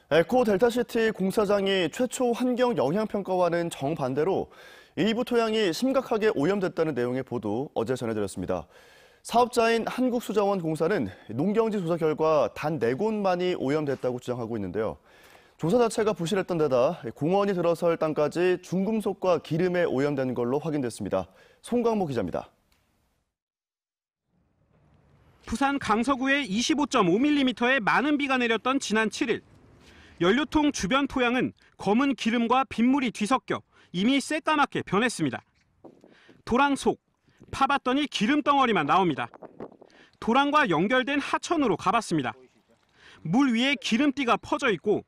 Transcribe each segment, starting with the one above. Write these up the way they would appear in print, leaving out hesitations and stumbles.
에코 델타시티 공사장이 최초 환경 영향평가와는 정반대로 일부 토양이 심각하게 오염됐다는 내용의 보도 어제 전해드렸습니다. 사업자인 한국수자원공사는 농경지 조사 결과 단 4곳만이 오염됐다고 주장하고 있는데요. 조사 자체가 부실했던 데다 공원이 들어설 땅까지 중금속과 기름에 오염된 걸로 확인됐습니다. 송광모 기자입니다. 부산 강서구에 25.5mm의 많은 비가 내렸던 지난 7일. 연료통 주변 토양은 검은 기름과 빗물이 뒤섞여 이미 새까맣게 변했습니다. 도랑 속, 파봤더니 기름 덩어리만 나옵니다. 도랑과 연결된 하천으로 가봤습니다. 물 위에 기름띠가 퍼져 있고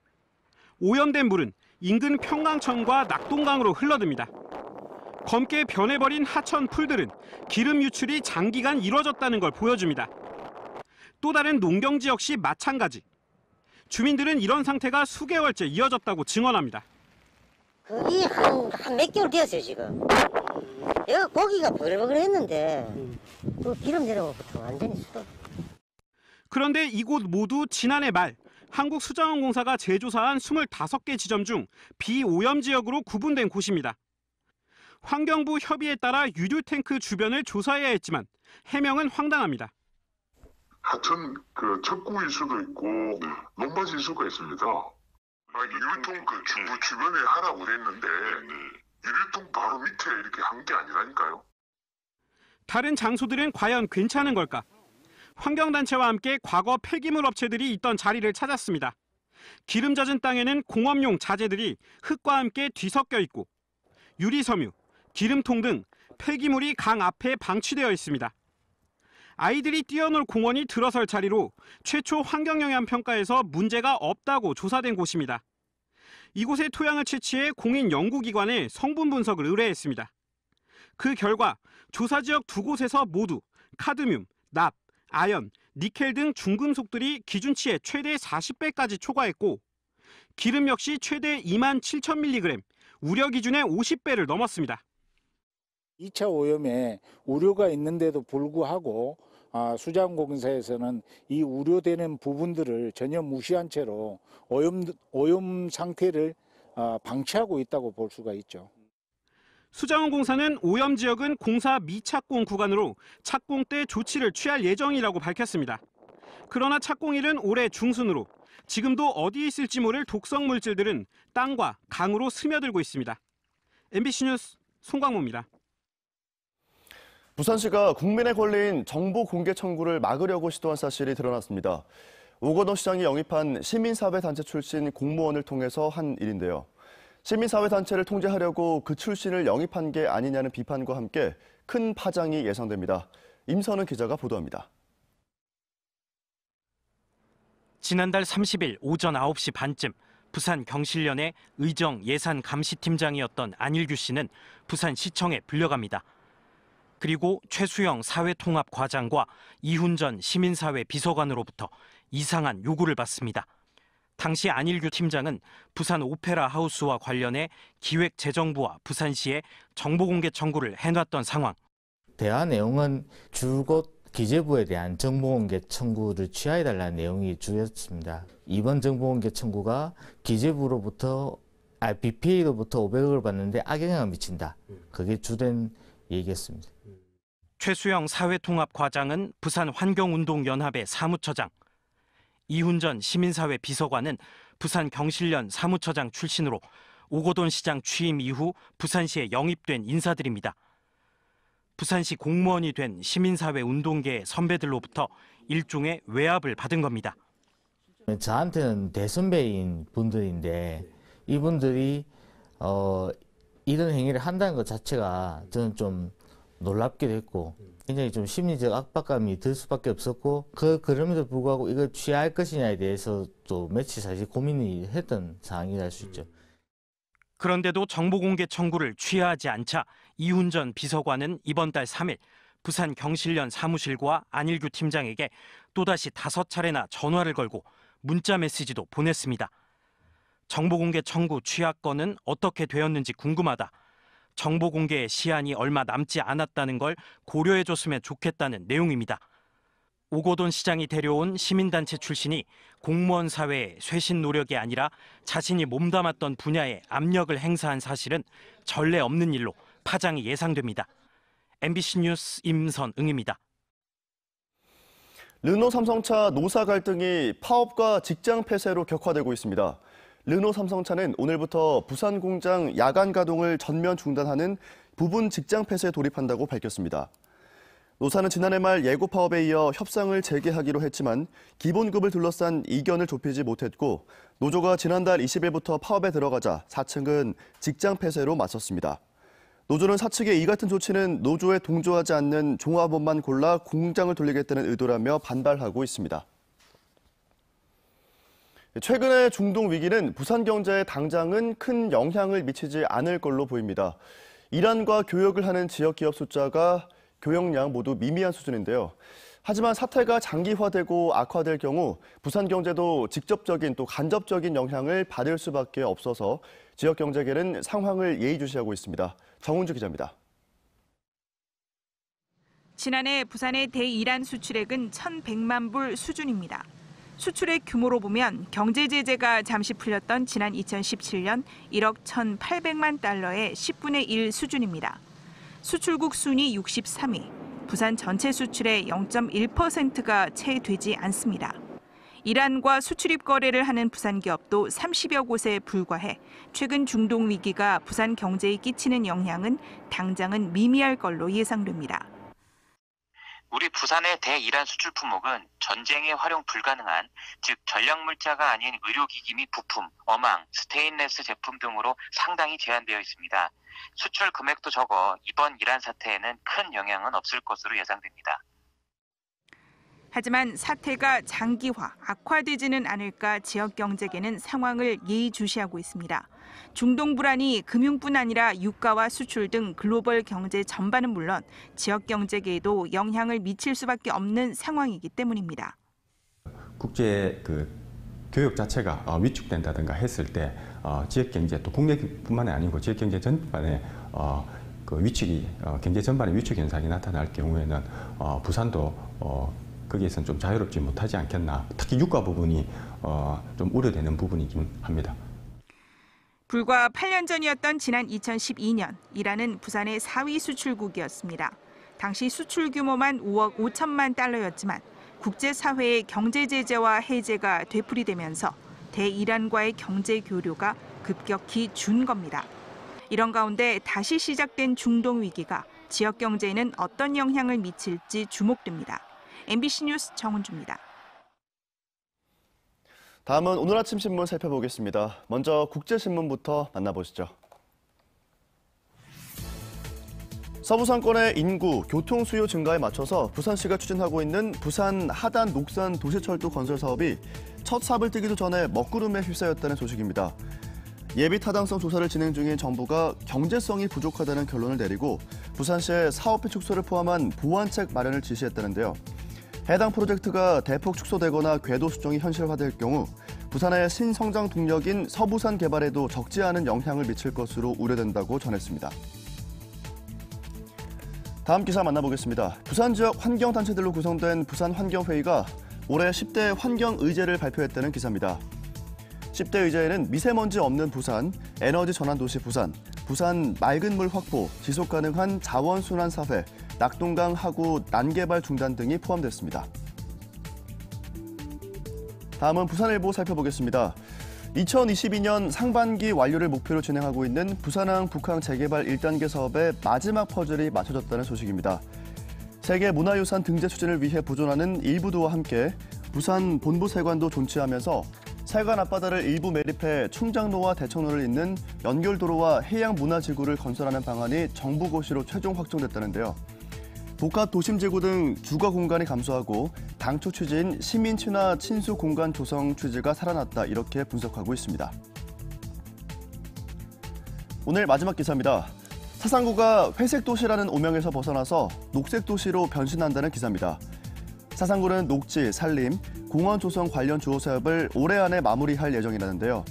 오염된 물은 인근 평강천과 낙동강으로 흘러듭니다. 검게 변해버린 하천 풀들은 기름 유출이 장기간 이뤄졌다는 걸 보여줍니다. 또 다른 농경지 역시 마찬가지. 주민들은 이런 상태가 수개월째 이어졌다고 증언합니다. 그게 한 몇 개월 되었어요, 지금. 내가 고기가 버글버글했는데 그 기름 내려오고부터 완전히 수도. 그런데 이곳 모두 지난해 말 한국수자원공사가 재조사한 25개 지점 중 비오염 지역으로 구분된 곳입니다. 환경부 협의에 따라 유류 탱크 주변을 조사해야 했지만 해명은 황당합니다. 하천 척구일 수도 있고 논밭일 수가 있습니다. 유류통 주변에 하라고 그랬는데 유류통 바로 밑에 이렇게 한 게 아니라니까요. 다른 장소들은 과연 괜찮은 걸까? 환경단체와 함께 과거 폐기물 업체들이 있던 자리를 찾았습니다. 기름 젖은 땅에는 공업용 자재들이 흙과 함께 뒤섞여 있고 유리섬유, 기름통 등 폐기물이 강 앞에 방치되어 있습니다. 아이들이 뛰어놀 공원이 들어설 자리로 최초 환경영향평가에서 문제가 없다고 조사된 곳입니다. 이곳의 토양을 채취해 공인연구기관에 성분 분석을 의뢰했습니다. 그 결과 조사 지역 2곳에서 모두 카드뮴, 납, 아연, 니켈 등 중금속들이 기준치의 최대 40배까지 초과했고 기름 역시 최대 27,000mg, 우려 기준의 50배를 넘었습니다. 2차 오염에 우려가 있는데도 불구하고 수자원공사에서는 이 우려되는 부분들을 전혀 무시한 채로 오염 상태를 방치하고 있다고 볼 수가 있죠. 수자원공사는 오염 지역은 공사 미착공 구간으로 착공 때 조치를 취할 예정이라고 밝혔습니다. 그러나 착공일은 올해 중순으로 지금도 어디 있을지 모를 독성 물질들은 땅과 강으로 스며들고 있습니다. MBC 뉴스 송광모입니다. 부산시가 국민의 권리인 정보 공개 청구를 막으려고 시도한 사실이 드러났습니다. 오건호 시장이 영입한 시민사회단체 출신 공무원을 통해서 한 일인데요. 시민사회단체를 통제하려고 그 출신을 영입한 게 아니냐는 비판과 함께 큰 파장이 예상됩니다. 임선은 기자가 보도합니다. 지난달 30일 오전 9시 반쯤 부산 경실련의 의정 예산감시팀장이었던 안일규 씨는 부산시청에 불려갑니다. 그리고 최수영 사회통합과장과 이훈전 시민사회 비서관으로부터 이상한 요구를 받습니다. 당시 안일규 팀장은 부산 오페라 하우스와 관련해 기획재정부와 부산시에 정보공개 청구를 해놨던 상황. 대화 내용은 줄곧 기재부에 대한 정보공개 청구를 취하해달라는 내용이 주였습니다. 이번 정보공개 청구가 기재부로부터 BPA로부터 500억을 받는데 악영향을 미친다. 그게 주된 얘기였습니다. 최수영 사회통합과장은 부산 환경운동연합의 사무처장, 이훈전 시민사회 비서관은 부산 경실련 사무처장 출신으로 오거돈 시장 취임 이후 부산시에 영입된 인사들입니다. 부산시 공무원이 된 시민사회 운동계의 선배들로부터 일종의 외압을 받은 겁니다. 저한테는 대선배인 분들인데 이분들이 이런 행위를 한다는 것 자체가 저는 좀 놀랍기도 했고 굉장히 좀 심리적 압박감이 들 수밖에 없었고 그럼에도 불구하고 이걸 취할 것이냐에 대해서 또 며칠 사실 고민이 했던 상황이라 할 수 있죠. 그런데도 정보공개 청구를 취하하지 않자 이훈전 비서관은 이번 달 3일 부산 경실련 사무실과 안일규 팀장에게 또다시 5차례나 전화를 걸고 문자 메시지도 보냈습니다. 정보공개 청구 취하 건은 어떻게 되었는지 궁금하다. 정보공개의 시한이 얼마 남지 않았다는 걸 고려해줬으면 좋겠다는 내용입니다. 오고돈 시장이 데려온 시민단체 출신이 공무원 사회의 쇄신 노력이 아니라 자신이 몸담았던 분야에 압력을 행사한 사실은 전례 없는 일로 파장이 예상됩니다. MBC 뉴스 임선응입니다. 르노 삼성차 노사 갈등이 파업과 직장 폐쇄로 격화되고 있습니다. 르노 삼성차는 오늘부터 부산 공장 야간 가동을 전면 중단하는 부분 직장 폐쇄에 돌입한다고 밝혔습니다. 노사는 지난해 말 예고 파업에 이어 협상을 재개하기로 했지만 기본급을 둘러싼 이견을 좁히지 못했고 노조가 지난달 20일부터 파업에 들어가자 사측은 직장 폐쇄로 맞섰습니다. 노조는 사측의 이 같은 조치는 노조에 동조하지 않는 종합원만 골라 공장을 돌리겠다는 의도라며 반발하고 있습니다. 최근의 중동 위기는 부산 경제에 당장은 큰 영향을 미치지 않을 걸로 보입니다. 이란과 교역을 하는 지역 기업 숫자가 교역량 모두 미미한 수준인데요. 하지만 사태가 장기화되고 악화될 경우 부산 경제도 직접적인 또 간접적인 영향을 받을 수밖에 없어서 지역 경제계는 상황을 예의주시하고 있습니다. 정은주 기자입니다. 지난해 부산의 대이란 수출액은 1,100만 불 수준입니다. 수출액 규모로 보면 경제 제재가 잠시 풀렸던 지난 2017년 1억 1,800만 달러의 10분의 1 수준입니다. 수출국 순위 63위, 부산 전체 수출의 0.1%가 채 되지 않습니다. 이란과 수출입 거래를 하는 부산 기업도 30여 곳에 불과해 최근 중동 위기가 부산 경제에 끼치는 영향은 당장은 미미할 걸로 예상됩니다. 우리 부산의 대이란 수출 품목은 전쟁에 활용 불가능한, 즉 전략물자가 아닌 의료기기 및 부품, 어망, 스테인레스 제품 등으로 상당히 제한되어 있습니다. 수출 금액도 적어 이번 이란 사태에는 큰 영향은 없을 것으로 예상됩니다. 하지만 사태가 장기화, 악화되지는 않을까 지역 경제계는 상황을 예의주시하고 있습니다. 중동 불안이 금융뿐 아니라 유가와 수출 등 글로벌 경제 전반은 물론 지역 경제계에도 영향을 미칠 수밖에 없는 상황이기 때문입니다. 국제 교역 자체가 위축된다든가 했을 때 지역 경제 또 국내뿐만이 아니고 지역 경제 전반에 위축이 경제 전반의 위축 현상이 나타날 경우에는 부산도 거기에서는 좀 자유롭지 못하지 않겠나. 특히 유가 부분이 좀 우려되는 부분이긴 합니다. 불과 8년 전이었던 지난 2012년, 이란은 부산의 4위 수출국이었습니다. 당시 수출 규모만 5억 5천만 달러였지만 국제사회의 경제 제재와 해제가 되풀이되면서 대이란과의 경제 교류가 급격히 준 겁니다. 이런 가운데 다시 시작된 중동 위기가 지역 경제에는 어떤 영향을 미칠지 주목됩니다. MBC 뉴스 정은주입니다. 다음은 오늘 아침 신문 살펴보겠습니다. 먼저 국제신문부터 만나보시죠. 서부 상권의 인구, 교통 수요 증가에 맞춰서 부산시가 추진하고 있는 부산 하단 녹산 도시철도 건설 사업이 첫 삽을 뜨기도 전에 먹구름에 휩싸였다는 소식입니다. 예비 타당성 조사를 진행 중인 정부가 경제성이 부족하다는 결론을 내리고 부산시에 사업비 축소를 포함한 보완책 마련을 지시했다는데요. 해당 프로젝트가 대폭 축소되거나 궤도 수정이 현실화될 경우 부산의 신성장 동력인 서부산 개발에도 적지 않은 영향을 미칠 것으로 우려된다고 전했습니다. 다음 기사 만나보겠습니다. 부산 지역 환경단체들로 구성된 부산환경회의가 올해 10대 환경의제를 발표했다는 기사입니다. 10대 의제에는 미세먼지 없는 부산, 에너지 전환도시 부산, 부산 맑은 물 확보, 지속가능한 자원순환 사회, 낙동강 하구 난개발 중단 등이 포함됐습니다. 다음은 부산일보 살펴보겠습니다. 2022년 상반기 완료를 목표로 진행하고 있는 부산항 북항 재개발 1단계 사업의 마지막 퍼즐이 맞춰졌다는 소식입니다. 세계문화유산 등재 추진을 위해 보존하는 일부도와 함께 부산 본부세관도 존치하면서 세관 앞바다를 일부 매립해 충장로와 대청로를 잇는 연결도로와 해양문화지구를 건설하는 방안이 정부 고시로 최종 확정됐다는데요. 복합 도심지구 등 주거 공간이 감소하고 당초 취지인 시민 친화 친수 공간 조성 취지가 살아났다, 이렇게 분석하고 있습니다. 오늘 마지막 기사입니다. 사상구가 회색 도시라는 오명에서 벗어나서 녹색 도시로 변신한다는 기사입니다. 사상구는 녹지, 산림, 공원 조성 관련 주호 사업을 올해 안에 마무리할 예정이라는데요.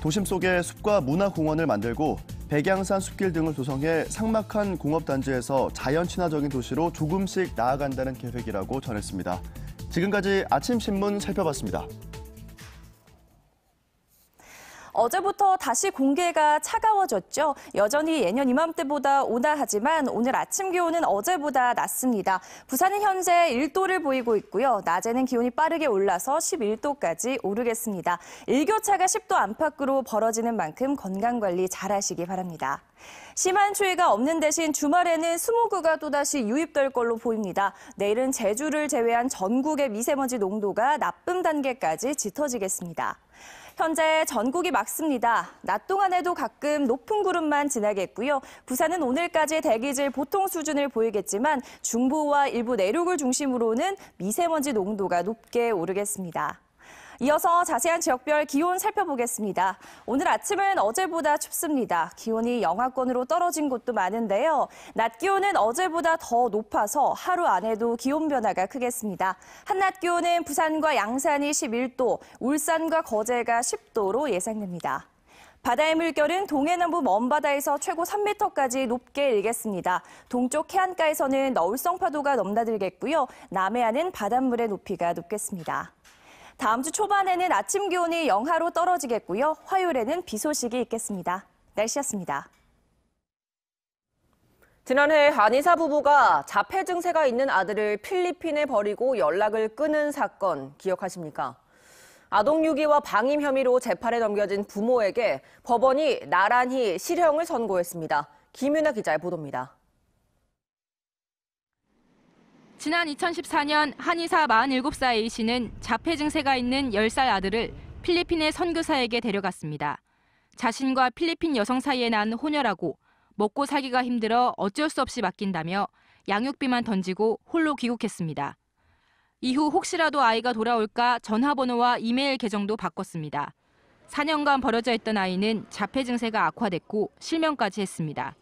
도심 속에 숲과 문화공원을 만들고 백양산 숲길 등을 조성해 삭막한 공업단지에서 자연 친화적인 도시로 조금씩 나아간다는 계획이라고 전했습니다. 지금까지 아침 신문 살펴봤습니다. 어제부터 다시 공기가 차가워졌죠. 여전히 예년 이맘때보다 온화하지만 오늘 아침 기온은 어제보다 낮습니다. 부산은 현재 1도를 보이고 있고요. 낮에는 기온이 빠르게 올라서 11도까지 오르겠습니다. 일교차가 10도 안팎으로 벌어지는 만큼 건강관리 잘하시기 바랍니다. 심한 추위가 없는 대신 주말에는 스모그가 또다시 유입될 걸로 보입니다. 내일은 제주를 제외한 전국의 미세먼지 농도가 나쁨 단계까지 짙어지겠습니다. 현재 전국이 맑습니다. 낮 동안에도 가끔 높은 구름만 지나겠고요. 부산은 오늘까지 대기질 보통 수준을 보이겠지만 중부와 일부 내륙을 중심으로는 미세먼지 농도가 높게 오르겠습니다. 이어서 자세한 지역별 기온 살펴보겠습니다. 오늘 아침은 어제보다 춥습니다. 기온이 영하권으로 떨어진 곳도 많은데요. 낮 기온은 어제보다 더 높아서 하루 안에도 기온 변화가 크겠습니다. 한낮 기온은 부산과 양산이 11도, 울산과 거제가 10도로 예상됩니다. 바다의 물결은 동해남부 먼바다에서 최고 3m까지 높게 일겠습니다. 동쪽 해안가에서는 너울성 파도가 넘나들겠고요. 남해안은 바닷물의 높이가 높겠습니다. 다음 주 초반에는 아침 기온이 영하로 떨어지겠고요. 화요일에는 비 소식이 있겠습니다. 날씨였습니다. 지난해 한의사 부부가 자폐 증세가 있는 아들을 필리핀에 버리고 연락을 끊은 사건 기억하십니까? 아동 유기와 방임 혐의로 재판에 넘겨진 부모에게 법원이 나란히 실형을 선고했습니다. 김윤아 기자의 보도입니다. 지난 2014년 한의사 47살 A씨는 자폐 증세가 있는 10살 아들을 필리핀의 선교사에게 데려갔습니다. 자신과 필리핀 여성 사이에 난 혼혈하고 먹고 살기가 힘들어 어쩔 수 없이 맡긴다며 양육비만 던지고 홀로 귀국했습니다. 이후 혹시라도 아이가 돌아올까 전화번호와 이메일 계정도 바꿨습니다. 4년간 버려져 있던 아이는 자폐 증세가 악화됐고 실명까지 했습니다.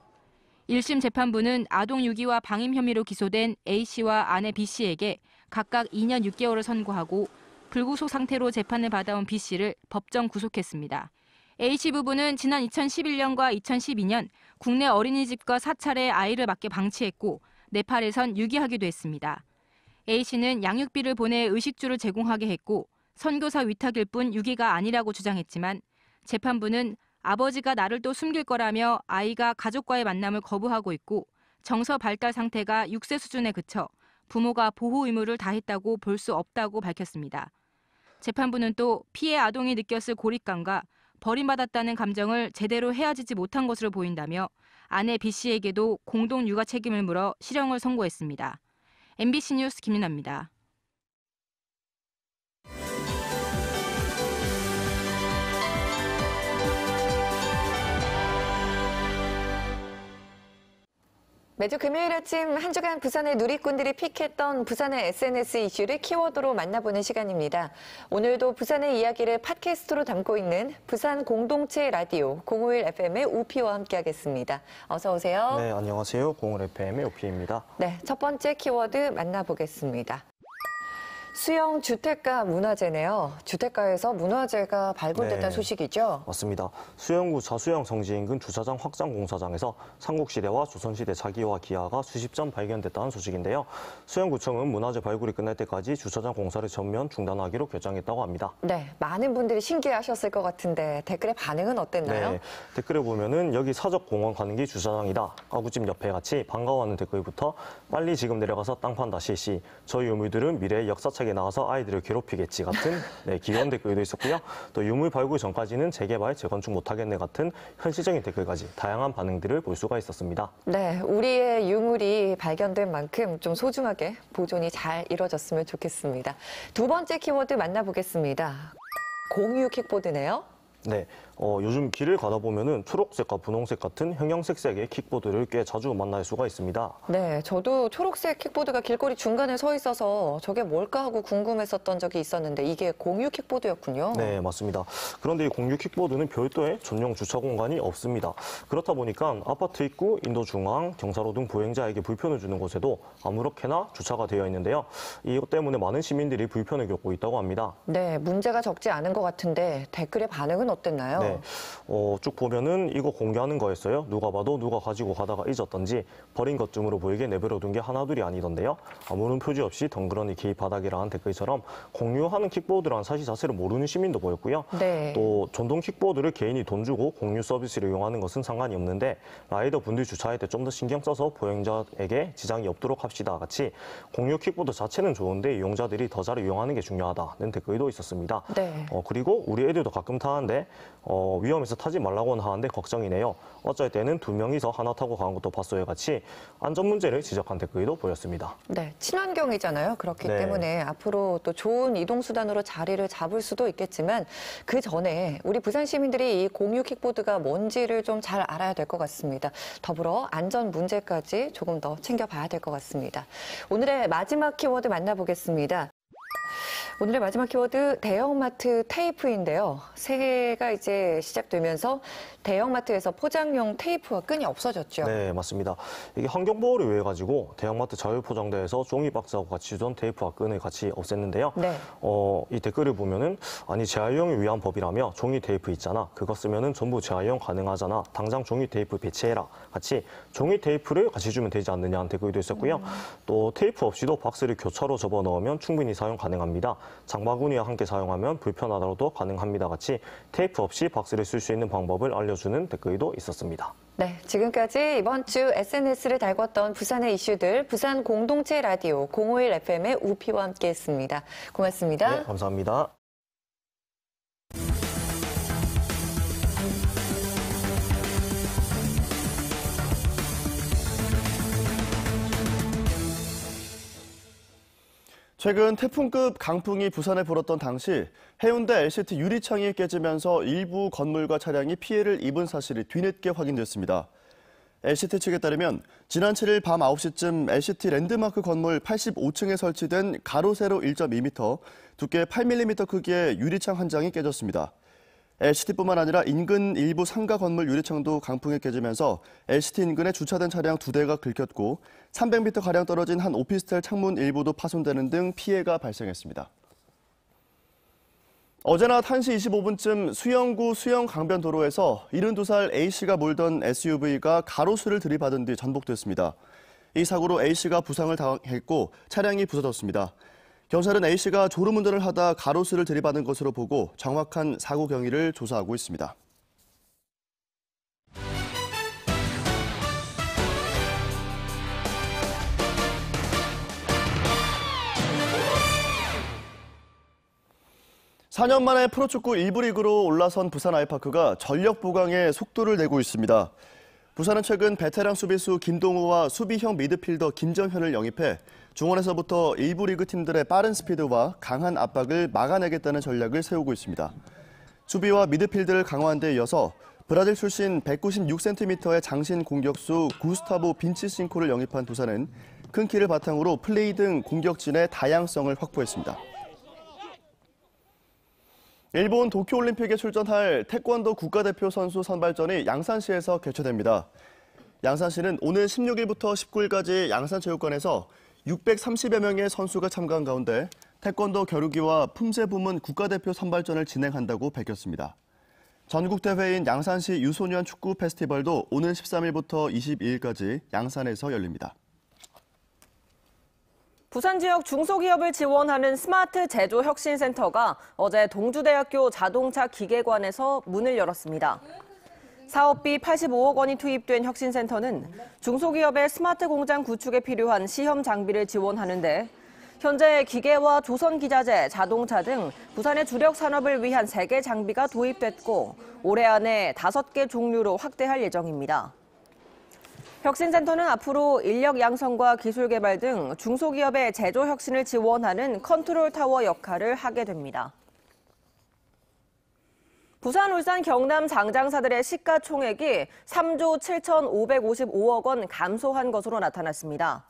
1심 재판부는 아동 유기와 방임 혐의로 기소된 A씨와 아내 B씨에게 각각 2년 6개월을 선고하고 불구속 상태로 재판을 받아온 B씨를 법정 구속했습니다. A씨 부부는 지난 2011년과 2012년 국내 어린이집과 사찰에 아이를 맞게 방치했고 네팔에선 유기하기도 했습니다. A씨는 양육비를 보내 의식주를 제공하게 했고 선교사 위탁일 뿐 유기가 아니라고 주장했지만 재판부는 아버지가 나를 또 숨길 거라며 아이가 가족과의 만남을 거부하고 있고 정서 발달 상태가 6세 수준에 그쳐 부모가 보호 의무를 다했다고 볼 수 없다고 밝혔습니다. 재판부는 또 피해 아동이 느꼈을 고립감과 버림받았다는 감정을 제대로 헤아지지 못한 것으로 보인다며 아내 B씨에게도 공동 육아 책임을 물어 실형을 선고했습니다. MBC 뉴스 김윤아입니다. 매주 금요일 아침 한 주간 부산의 누리꾼들이 픽했던 부산의 SNS 이슈를 키워드로 만나보는 시간입니다. 오늘도 부산의 이야기를 팟캐스트로 담고 있는 부산 공동체 라디오 051 FM의 우피와 함께하겠습니다. 어서 오세요. 네, 안녕하세요. 051 FM의 우피입니다. 네, 첫 번째 키워드 만나보겠습니다. 수영 주택가 문화재네요. 주택가에서 문화재가 발굴됐다는 소식이죠? 맞습니다. 수영구 자수영 성지 인근 주차장 확장 공사장에서 삼국시대와 조선시대 자기와 기하가 수십 점 발견됐다는 소식인데요. 수영구청은 문화재 발굴이 끝날 때까지 주차장 공사를 전면 중단하기로 결정했다고 합니다. 네, 많은 분들이 신기해하셨을 것 같은데 댓글의 반응은 어땠나요? 네, 댓글에 보면은 여기 사적공원 가는 게 주차장이다. 가구집 옆에 같이 반가워하는 댓글부터 빨리 지금 내려가서 땅 판다 실시. 저희 유물들은 미래의 역사책에 나와서 아이들을 괴롭히겠지 같은 귀여운 댓글도 있었고요. 또 유물 발굴 전까지는 재개발, 재건축 못하겠네 같은 현실적인 댓글까지 다양한 반응들을 볼 수가 있었습니다. 네, 우리의 유물이 발견된 만큼 좀 소중하게 보존이 잘 이루어졌으면 좋겠습니다. 두 번째 키워드 만나보겠습니다. 공유 킥보드네요. 네, 요즘 길을 가다 보면은 초록색과 분홍색 같은 형형색색의 킥보드를 꽤 자주 만날 수가 있습니다. 네, 저도 초록색 킥보드가 길거리 중간에 서 있어서 저게 뭘까 하고 궁금했었던 적이 있었는데 이게 공유 킥보드였군요. 네, 맞습니다. 그런데 이 공유 킥보드는 별도의 전용 주차 공간이 없습니다. 그렇다 보니까 아파트 입구, 인도 중앙, 경사로 등 보행자에게 불편을 주는 곳에도 아무렇게나 주차가 되어 있는데요. 이것 때문에 많은 시민들이 불편을 겪고 있다고 합니다. 네, 문제가 적지 않은 것 같은데 댓글의 반응은 경우는 어땠나요? 네, 쭉 보면은 이거 공개하는 거였어요. 누가 봐도 누가 가지고 가다가 잊었던지 버린 것쯤으로 보이게 내버려둔 게 하나둘이 아니던데요. 아무런 표지 없이 덩그러니 개입 바닥이라는 댓글처럼 공유하는 킥보드라는 사실 자체를 모르는 시민도 보였고요. 네. 또 전동 킥보드를 개인이 돈 주고 공유 서비스를 이용하는 것은 상관이 없는데 라이더 분들이 주차할 때 좀 더 신경 써서 보행자에게 지장이 없도록 합시다. 같이 공유 킥보드 자체는 좋은데 이용자들이 더 잘 이용하는 게 중요하다는 댓글도 있었습니다. 네. 그리고 우리 애들도 가끔 타는데 위험해서 타지 말라고는 하는데 걱정이네요. 어쩔 때는 2명이서 하나 타고 가는 것도 봤어요. 같이 안전 문제를 지적한 댓글도 보였습니다. 네, 친환경이잖아요. 그렇기 네. 때문에 앞으로 또 좋은 이동수단으로 자리를 잡을 수도 있겠지만 그 전에 우리 부산 시민들이 이 공유 킥보드가 뭔지를 좀 잘 알아야 될 것 같습니다. 더불어 안전 문제까지 조금 더 챙겨봐야 될 것 같습니다. 오늘의 마지막 키워드 만나보겠습니다. 오늘의 마지막 키워드 대형마트 테이프인데요. 새해가 이제 시작되면서 대형마트에서 포장용 테이프와 끈이 없어졌죠. 네, 맞습니다. 이게 환경보호를 위해 가지고 대형마트 자율포장대에서 종이 박스하고 같이 주던 테이프와 끈을 같이 없앴는데요. 네. 이 댓글을 보면은 아니 재활용을 위한 법이라며 종이 테이프 있잖아. 그거 쓰면은 전부 재활용 가능하잖아. 당장 종이 테이프 배치해라. 같이 종이 테이프를 같이 주면 되지 않느냐는 댓글도 있었고요. 또 테이프 없이도 박스를 교차로 접어 넣으면 충분히 사용 가능합니다. 장바구니와 함께 사용하면 불편하더라도 가능합니다. 같이 테이프 없이 박스를 쓸 수 있는 방법을 알려주는 댓글도 있었습니다. 네, 지금까지 이번 주 SNS를 달궜던 부산의 이슈들 부산 공동체 라디오 051 FM의 우피와 함께했습니다. 고맙습니다. 네, 감사합니다. 최근 태풍급 강풍이 부산에 불었던 당시 해운대 LCT 유리창이 깨지면서 일부 건물과 차량이 피해를 입은 사실이 뒤늦게 확인됐습니다. LCT 측에 따르면 지난 7일 밤 9시쯤 LCT 랜드마크 건물 85층에 설치된 가로 세로 1.2m, 두께 8mm 크기의 유리창 한 장이 깨졌습니다. LCT뿐만 아니라 인근 일부 상가 건물 유리창도 강풍에 깨지면서 LCT 인근에 주차된 차량 2대가 긁혔고 300m가량 떨어진 한 오피스텔 창문 일부도 파손되는 등 피해가 발생했습니다. 어제 낮 1시 25분쯤 수영구 수영강변도로에서 72살 A씨가 몰던 SUV가 가로수를 들이받은 뒤 전복됐습니다. 이 사고로 A씨가 부상을 당했고 차량이 부서졌습니다. 경찰은 A씨가 졸음운전을 하다 가로수를 들이받은 것으로 보고 정확한 사고 경위를 조사하고 있습니다. (4년) 만에 프로축구 1부 리그로 올라선 부산 아이파크가 전력 보강에 속도를 내고 있습니다. 부산은 최근 베테랑 수비수 김동우와 수비형 미드필더 김정현을 영입해 중원에서부터 일부 리그 팀들의 빠른 스피드와 강한 압박을 막아내겠다는 전략을 세우고 있습니다. 수비와 미드필드를 강화한 데 이어서 브라질 출신 196cm의 장신 공격수 구스타보 빈치싱코를 영입한 부산은 큰 키를 바탕으로 플레이 등 공격진의 다양성을 확보했습니다. 일본 도쿄올림픽에 출전할 태권도 국가대표 선수 선발전이 양산시에서 개최됩니다. 양산시는 오늘 16일부터 19일까지 양산체육관에서 630여 명의 선수가 참가한 가운데 태권도 겨루기와 품새 부문 국가대표 선발전을 진행한다고 밝혔습니다. 전국대회인 양산시 유소년 축구 페스티벌도 오는 13일부터 22일까지 양산에서 열립니다. 부산 지역 중소기업을 지원하는 스마트 제조 혁신센터가 어제 동주대학교 자동차 기계관에서 문을 열었습니다. 사업비 85억 원이 투입된 혁신센터는 중소기업의 스마트 공장 구축에 필요한 시험 장비를 지원하는데 현재 기계와 조선기자재, 자동차 등 부산의 주력 산업을 위한 3개 장비가 도입됐고 올해 안에 5개 종류로 확대할 예정입니다. 혁신센터는 앞으로 인력 양성과 기술 개발 등 중소기업의 제조 혁신을 지원하는 컨트롤 타워 역할을 하게 됩니다. 부산, 울산, 경남 장장사들의 시가총액이 3조 7,555억 원 감소한 것으로 나타났습니다.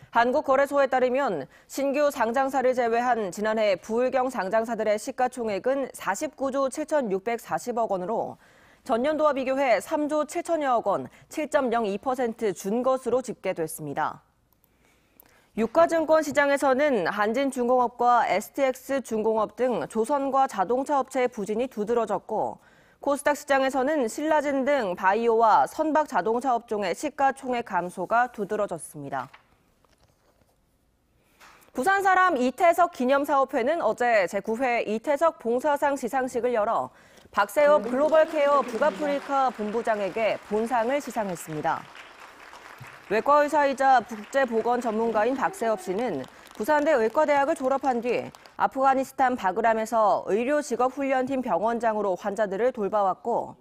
한국거래소에 따르면 신규 장장사를 제외한 지난해 부울경 장장사들의 시가총액은 49조 7,640억 원으로 전년도와 비교해 3조 7천여억 원, 7.02% 준 것으로 집계됐습니다. 유가증권 시장에서는 한진중공업과 STX중공업 등 조선과 자동차 업체의 부진이 두드러졌고 코스닥 시장에서는 신라진 등 바이오와 선박 자동차 업종의 시가총액 감소가 두드러졌습니다. 부산사람 이태석 기념사업회는 어제 제9회 이태석 봉사상 시상식을 열어 박세업 글로벌케어 북아프리카 본부장에게 본상을 시상했습니다. 외과의사이자 국제보건 전문가인 박세업 씨는 부산대 의과대학을 졸업한 뒤 아프가니스탄 바그람에서 의료직업훈련팀 병원장으로 환자들을 돌봐왔고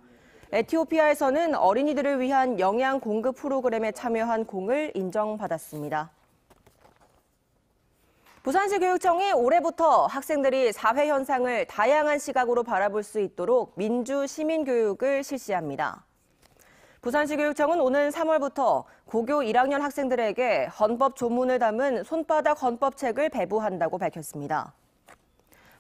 에티오피아에서는 어린이들을 위한 영양 공급 프로그램에 참여한 공을 인정받았습니다. 부산시 교육청이 올해부터 학생들이 사회 현상을 다양한 시각으로 바라볼 수 있도록 민주 시민교육을 실시합니다. 부산시 교육청은 오는 3월부터 고교 1학년 학생들에게 헌법 조문을 담은 손바닥 헌법책을 배부한다고 밝혔습니다.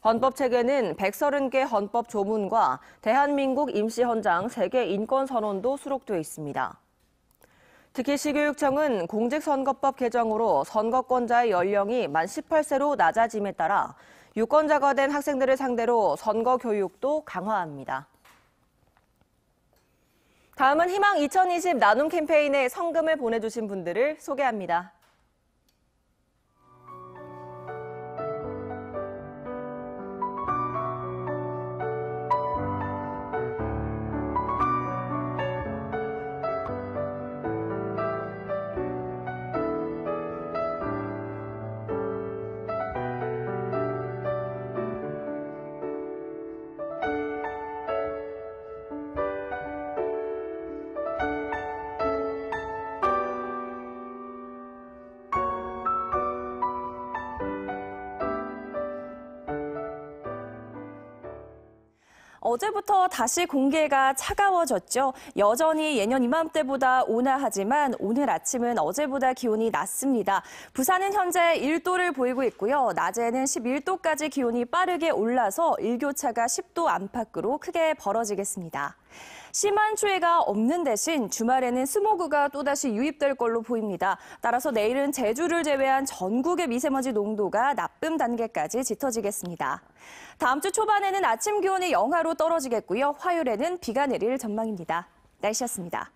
헌법책에는 130개 헌법 조문과 대한민국 임시헌장 3개 인권선언도 수록돼 있습니다. 특히 시교육청은 공직선거법 개정으로 선거권자의 연령이 만 18세로 낮아짐에 따라 유권자가 된 학생들을 상대로 선거 교육도 강화합니다. 다음은 희망 2020 나눔 캠페인에 성금을 보내주신 분들을 소개합니다. 어제부터 다시 공기가 차가워졌죠. 여전히 예년 이맘때보다 온화하지만 오늘 아침은 어제보다 기온이 낮습니다. 부산은 현재 1도를 보이고 있고요. 낮에는 11도까지 기온이 빠르게 올라서 일교차가 10도 안팎으로 크게 벌어지겠습니다. 심한 추위가 없는 대신 주말에는 스모그가 또다시 유입될 걸로 보입니다. 따라서 내일은 제주를 제외한 전국의 미세먼지 농도가 나쁨 단계까지 짙어지겠습니다. 다음 주 초반에는 아침 기온이 영하로 떨어지겠고요. 화요일에는 비가 내릴 전망입니다. 날씨였습니다.